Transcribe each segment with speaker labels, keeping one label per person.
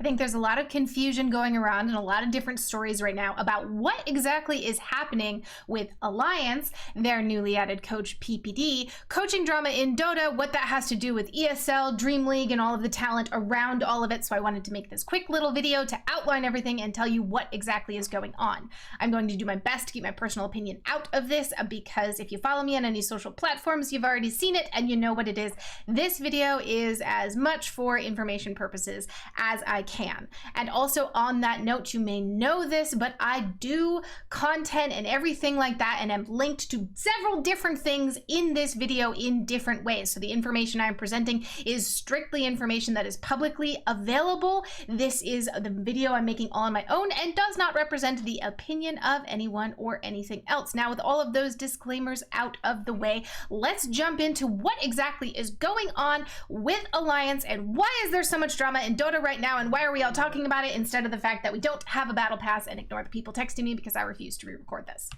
Speaker 1: think there's a lot of confusion going around and a lot of different stories right now about what exactly is happening with Alliance, their newly added coach PPD, coaching drama in Dota, what that has to do with ESL, Dreamleague, and all of the talent around all of it. So I wanted to make this quick little video to outline everything and tell you what exactly is going on. I'm going to do my best to keep my personal opinion out of this because if you follow me on any social platforms, you've already seen it and you know what it is. This video is as much for information purposes as I can. And also on that note, you may know this, but I do content and everything like that, and am linked to several different things in this video in different ways. So the information I'm presenting is strictly information that is publicly available. This is the video I'm making all on my own and does not represent the opinion of anyone or anything else. Now, with all of those disclaimers out of the way, let's jump into what exactly is going on with Alliance and why is there so much drama in Dota right now, and why are we all talking about it instead of the fact that we don't have a battle pass, and ignore the people texting me because I refuse to re-record this.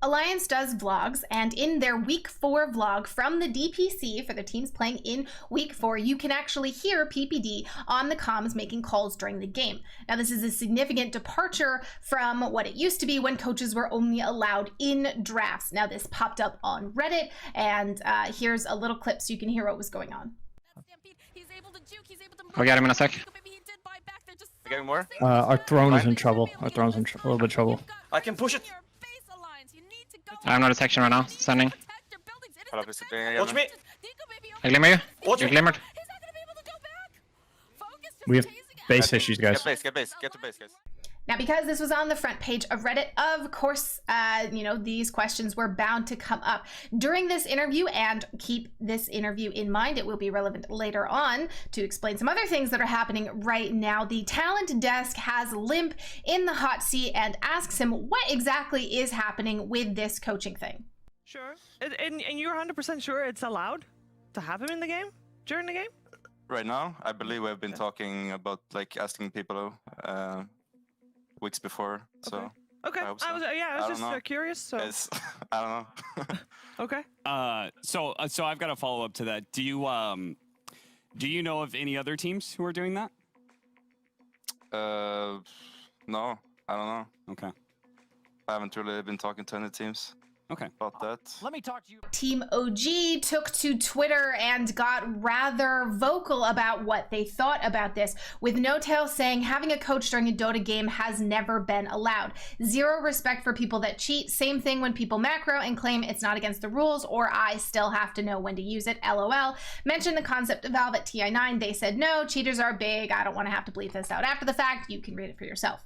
Speaker 1: Alliance does vlogs, and in their week 4 vlog from the DPC for the teams playing in week 4, you can actually hear PPD on the comms making calls during the game. Now, this is a significant departure from what it used to be when coaches were only allowed in drafts. Now, this popped up on Reddit, and here's a little clip so you can hear what was going on.
Speaker 2: We got him in a sec.
Speaker 3: I got more?
Speaker 4: Our throne is in trouble. Our throne's in a little bit of trouble.
Speaker 3: I can push it.
Speaker 2: I have no detection right now. Standing.
Speaker 3: Watch me.
Speaker 2: I glimmer you.
Speaker 3: Watch
Speaker 2: You
Speaker 3: me.
Speaker 2: glimmered.
Speaker 4: We have base issues, guys.
Speaker 3: Get base, get to base, guys.
Speaker 1: Now, because this was on the front page of Reddit, of course, you know, these questions were bound to come up during this interview, and keep this interview in mind. It will be relevant later on to explain some other things that are happening right now. The talent desk has Limmp in the hot seat and asks him what exactly is happening with this coaching thing.
Speaker 5: Sure. And you're 100% sure it's allowed to have him in the game? During the game?
Speaker 6: Right now, I believe we've been talking about like asking people weeks before, so
Speaker 5: Okay.
Speaker 6: I hope so.
Speaker 5: I was just curious. So
Speaker 6: Yes. I don't know.
Speaker 5: okay.
Speaker 7: So I've got a follow up to that. Do you know of any other teams who are doing that?
Speaker 6: No, I don't know.
Speaker 7: Okay.
Speaker 6: I haven't really been talking to any teams
Speaker 7: Okay.
Speaker 6: about that.
Speaker 8: Let me talk to you.
Speaker 1: Team OG took to Twitter and got rather vocal about what they thought about this, with No-Tail saying having a coach during a Dota game has never been allowed. Zero respect for people that cheat. Same thing when people macro and claim it's not against the rules, or I still have to know when to use it. LOL. Mentioned the concept of Valve at TI9. They said no, cheaters are big. I don't want to have to bleep this out after the fact. You can read it for yourself.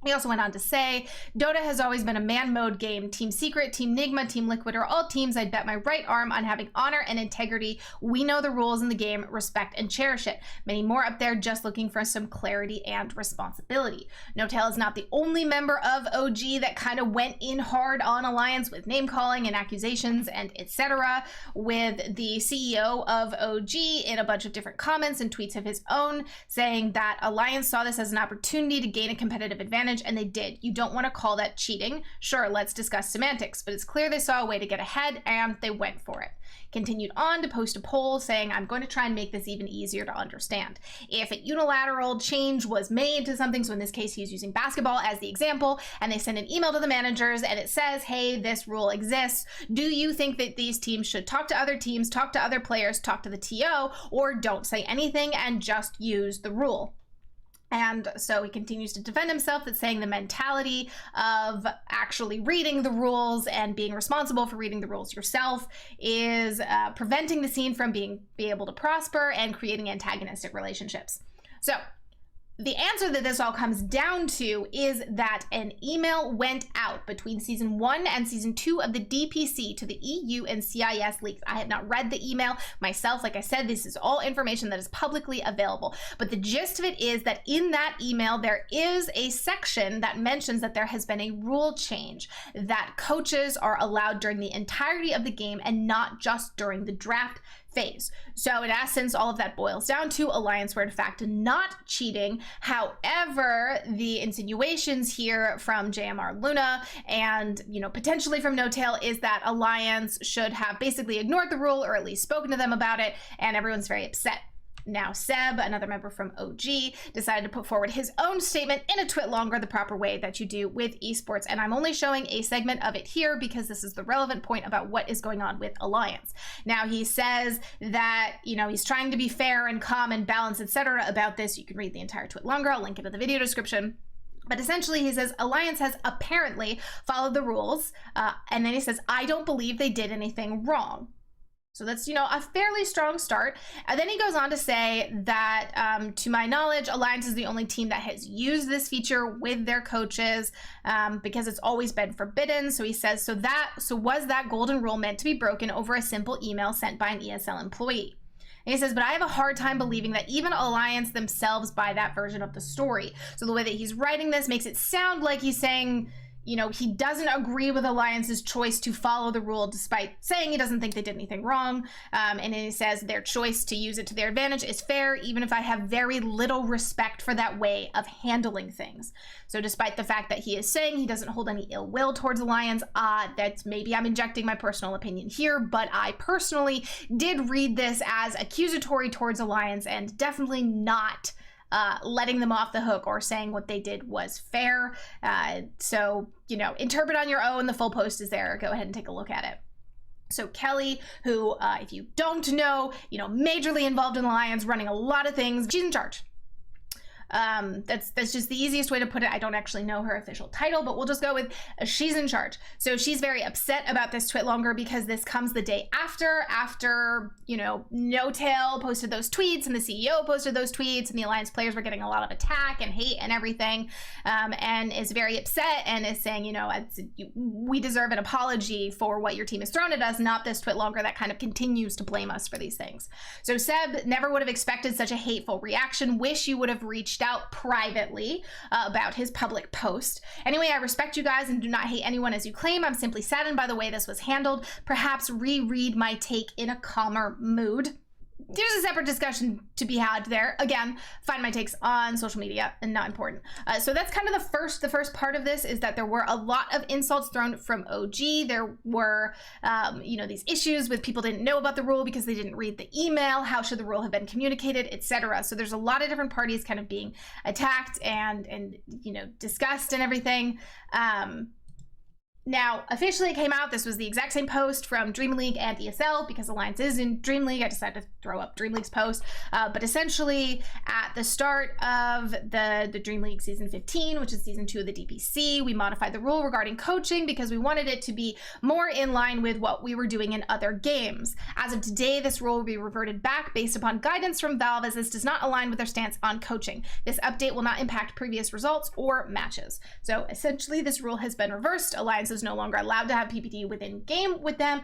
Speaker 1: He also went on to say, Dota has always been a man mode game. Team Secret, Team Nigma, Team Liquid are all teams I'd bet my right arm on having honor and integrity. We know the rules in the game, respect and cherish it. Many more up there just looking for some clarity and responsibility. No-Tail is not the only member of OG that kind of went in hard on Alliance with name calling and accusations and etc. With the CEO of OG in a bunch of different comments and tweets of his own saying that Alliance saw this as an opportunity to gain a competitive advantage, and they did. You don't want to call that cheating. Sure, let's discuss semantics, but it's clear they saw a way to get ahead and they went for it. Continued on to post a poll saying, I'm going to try and make this even easier to understand. If a unilateral change was made to something, so in this case he's using basketball as the example, and they send an email to the managers and it says, hey, this rule exists, do you think that these teams should talk to other teams, talk to other players, talk to the TO, or don't say anything and just use the rule? And so he continues to defend himself, that's saying the mentality of actually reading the rules and being responsible for reading the rules yourself is preventing the scene from being able to prosper and creating antagonistic relationships. So the answer that this all comes down to is that an email went out between Season 1 and Season 2 of the DPC to the EU and CIS leaks. I have not read the email myself. Like I said, this is all information that is publicly available. But the gist of it is that in that email, there is a section that mentions that there has been a rule change, that coaches are allowed during the entirety of the game and not just during the draft phase. So in essence, all of that boils down to Alliance were in fact not cheating. However, the insinuations here from JMR Luna and, you know, potentially from No-Tail is that Alliance should have basically ignored the rule or at least spoken to them about it, and everyone's very upset. Now, Seb, another member from OG, decided to put forward his own statement in a twit longer, the proper way that you do with esports. And I'm only showing a segment of it here because this is the relevant point about what is going on with Alliance. Now, he says that, you know, he's trying to be fair and calm and balanced, etc. about this. You can read the entire twit longer. I'll link it in the video description. But essentially, he says, Alliance has apparently followed the rules. And then he says, I don't believe they did anything wrong. So that's, you know, a fairly strong start. And then he goes on to say that, to my knowledge, Alliance is the only team that has used this feature with their coaches because it's always been forbidden. So he says, so was that golden rule meant to be broken over a simple email sent by an ESL employee? And he says, but I have a hard time believing that even Alliance themselves buy that version of the story. So the way that he's writing this makes it sound like he's saying, you know, he doesn't agree with Alliance's choice to follow the rule, despite saying he doesn't think they did anything wrong. And then he says their choice to use it to their advantage is fair, even if I have very little respect for that way of handling things. So despite the fact that he is saying he doesn't hold any ill will towards Alliance, that's maybe I'm injecting my personal opinion here, but I personally did read this as accusatory towards Alliance and definitely not letting them off the hook or saying what they did was fair. So, you know, interpret on your own. The full post is there. Go ahead and take a look at it. So Kelly, who, if you don't know, you know, majorly involved in Alliance, running a lot of things, she's in charge. That's just the easiest way to put it. I don't actually know her official title, but we'll just go with she's in charge. So she's very upset about this twit longer because this comes the day after, you know, No-Tail posted those tweets and the CEO posted those tweets and the Alliance players were getting a lot of attack and hate and everything, and is very upset and is saying, you know, we deserve an apology for what your team has thrown at us, not this twit longer that kind of continues to blame us for these things. So Seb never would have expected such a hateful reaction. Wish you would have reached out privately about his public post. Anyway, I respect you guys and do not hate anyone as you claim. I'm simply saddened by the way this was handled. Perhaps reread my take in a calmer mood. There's a separate discussion to be had there. Again, find my takes on social media and not important. So that's kind of the first part of this, is that there were a lot of insults thrown from OG. There were, you know, these issues with people didn't know about the rule because they didn't read the email. How should the rule have been communicated, etc. So there's a lot of different parties kind of being attacked and you know, discussed and everything. Now, officially it came out, this was the exact same post from Dreamleague and ESL, because Alliance is in Dreamleague. I decided to throw up Dreamleague's post. But essentially, at the start of the Dreamleague Season 15, which is Season 2 of the DPC, we modified the rule regarding coaching because we wanted it to be more in line with what we were doing in other games. As of today, this rule will be reverted back based upon guidance from Valve, as this does not align with their stance on coaching. This update will not impact previous results or matches. So essentially, this rule has been reversed. Alliance is no longer allowed to have PPD within game with them.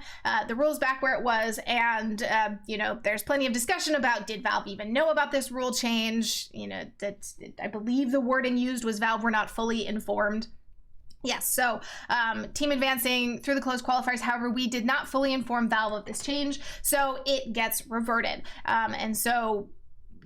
Speaker 1: The rule's back where it was, and you know, there's plenty of discussion about, did Valve even know about this rule change? You know, I believe the wording used was Valve were not fully informed. Yes, so team advancing through the closed qualifiers. However, we did not fully inform Valve of this change, so it gets reverted. And so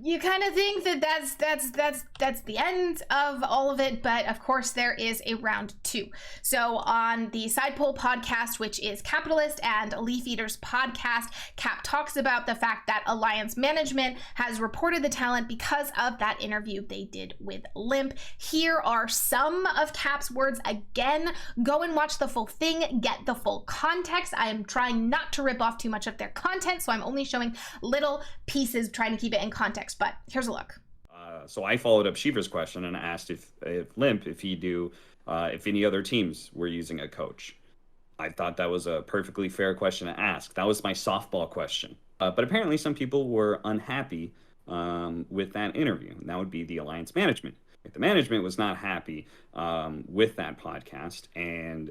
Speaker 1: you kind of think that that's the end of all of it, but of course there is a round 2. So on the Side Poll podcast, which is Capitalist and Leaf Eaters podcast, Cap talks about the fact that Alliance management has reported the talent because of that interview they did with Limmp. Here are some of Cap's words. Again, go and watch the full thing, get the full context. I am trying not to rip off too much of their content, so I'm only showing little pieces, trying to keep it in context. But here's a look.
Speaker 8: So I followed up Shiver's question and asked if Limmp, if any other teams were using a coach. I thought that was a perfectly fair question to ask. That was my softball question. But apparently some people were unhappy with that interview. And that would be the Alliance management. If the management was not happy with that podcast and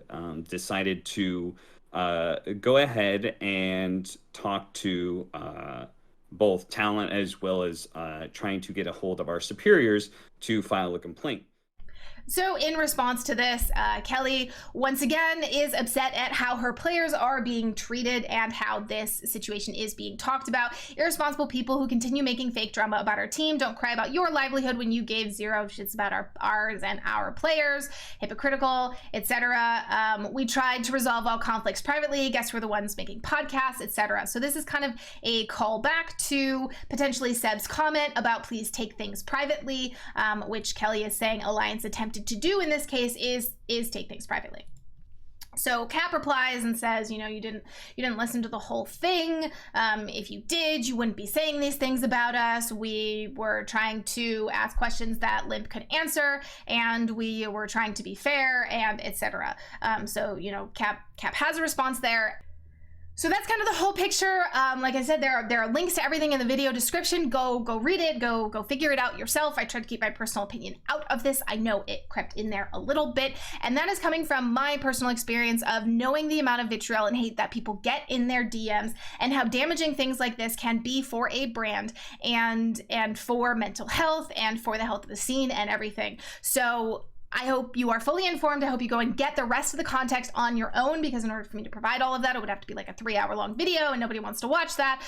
Speaker 8: decided to go ahead and talk to both talent as well as trying to get a hold of our superiors to file a complaint.
Speaker 1: So in response to this, Kelly once again is upset at how her players are being treated and how this situation is being talked about. Irresponsible people who continue making fake drama about our team. Don't cry about your livelihood when you gave zero shits about ours and our players. Hypocritical, etc. We tried to resolve all conflicts privately. Guess we're the ones making podcasts, etc. So this is kind of a callback to potentially Seb's comment about please take things privately, which Kelly is saying Alliance attempted to do in this case is take things privately. So Cap replies and says, you know, you didn't listen to the whole thing. If you did, you wouldn't be saying these things about us. We were trying to ask questions that Limmp could answer, and we were trying to be fair, and etc. So, you know, Cap has a response there. So that's kind of the whole picture. Like I said, there are links to everything in the video description. Go read it. Go figure it out yourself. I tried to keep my personal opinion out of this. I know it crept in there a little bit, and that is coming from my personal experience of knowing the amount of vitriol and hate that people get in their DMs and how damaging things like this can be for a brand and for mental health and for the health of the scene and everything. So I hope you are fully informed. I hope you go and get the rest of the context on your own, because in order for me to provide all of that, it would have to be like a 3-hour long video, and nobody wants to watch that.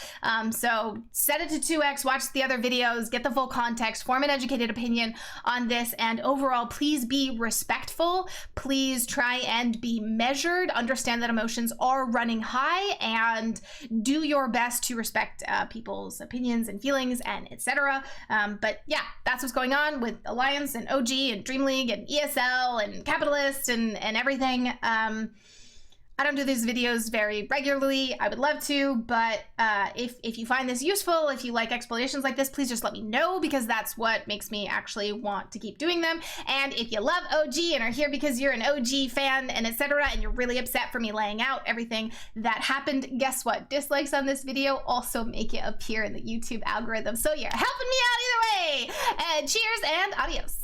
Speaker 1: So set it to 2x, watch the other videos, get the full context, form an educated opinion on this, and overall, please be respectful. Please try and be measured. Understand that emotions are running high, and do your best to respect people's opinions and feelings and etc. But yeah, that's what's going on with Alliance and OG and Dreamleague and ESL and Capitalist and everything. I don't do these videos very regularly. I would love to, but if you find this useful, if you like explanations like this, please just let me know, because that's what makes me actually want to keep doing them. And if you love OG and are here because you're an OG fan and etc., and you're really upset for me laying out everything that happened, guess what? Dislikes on this video also make it appear in the YouTube algorithm. So you're helping me out either way. And cheers and adios.